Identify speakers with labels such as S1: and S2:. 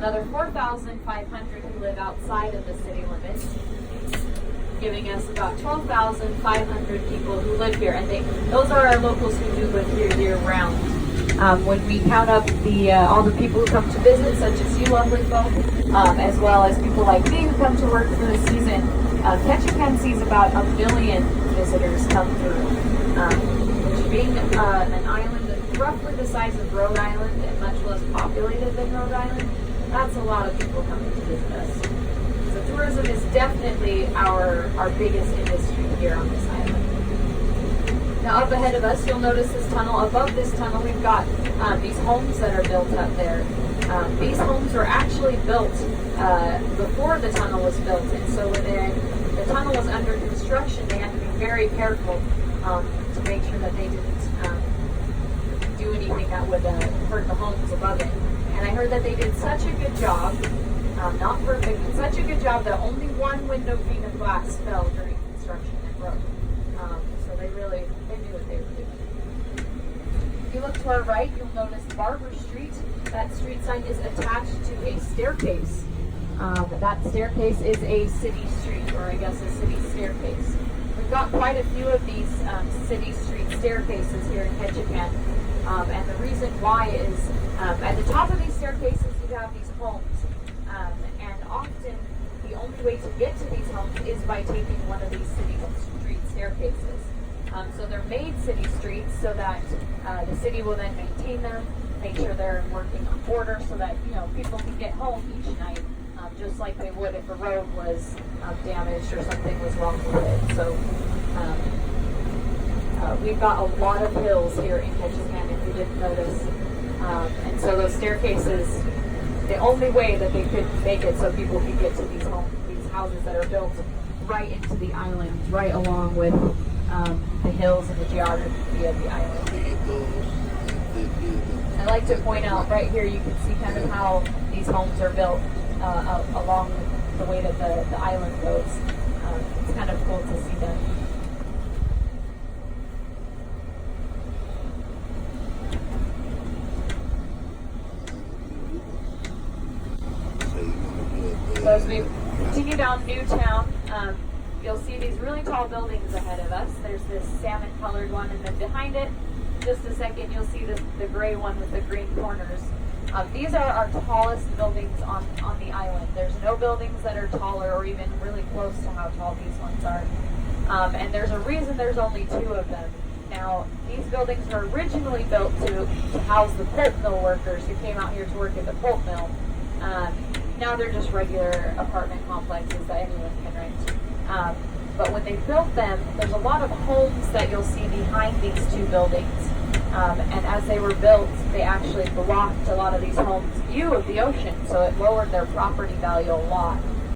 S1: another 4,500 who live outside of the city limits, giving us about 12,500 people who live here, and those are our locals who do live here year-round. When we count up all the people who come to visit, such as you lovely folk, as well as people like me who come to work for the season, Ketchikan sees about 1 million visitors come through, which being an island that's roughly the size of Rhode Island and much less populated than Rhode Island, that's a lot of people coming to visit us. So tourism is definitely our biggest industry here on this island. Now up ahead of us, you'll notice this tunnel. Above this tunnel, we've got these homes that are built up there. These homes were actually built before the tunnel was built, and so when the tunnel was under construction, they had to be very careful to make sure that they didn't do anything that would hurt the homes above it. And I heard that they did such a good job, not perfect, but such a good job that only one window pane of glass fell during construction and broke. So they knew what they were doing. If you look to our right, you'll notice Barber Street. That street sign is attached to a staircase. That staircase is a city street, or I guess a city staircase. We've got quite a few of these city street staircases here in Ketchikan. And the reason why is at the top of these staircases you have these homes. And often the only way to get to these homes is by taking one of these city street staircases. So they're made city streets so that the city will then maintain them, make sure they're in working order so that people can get home each night, just like they would if a road was damaged or something was wrong with it. So we've got a lot of hills here in Ketchikan, if you didn't notice. And so those staircases, the only way that they could make it so people could get to these houses that are built right into the island, right along with the hills and the geography of the island. I like to point out right here, you can see kind of how these homes are built along the way that the island goes. It's kind of cool to see them. So as we continue down Newtown, you'll see these really tall buildings ahead of us. There's this salmon-colored one, and then behind it, just a second, you'll see the gray one with the green corners. These are our tallest buildings on the island. There's no buildings that are taller or even really close to how tall these ones are. And there's a reason there's only 2 of them. Now, these buildings were originally built to house the pulp mill workers who came out here to work at the pulp mill. Now they're just regular apartment complexes that anyone can rent. But when they built them, there's a lot of homes that you'll see behind these 2 buildings. And as they were built, they actually blocked a lot of these homes' view of the ocean, so it lowered their property value a lot.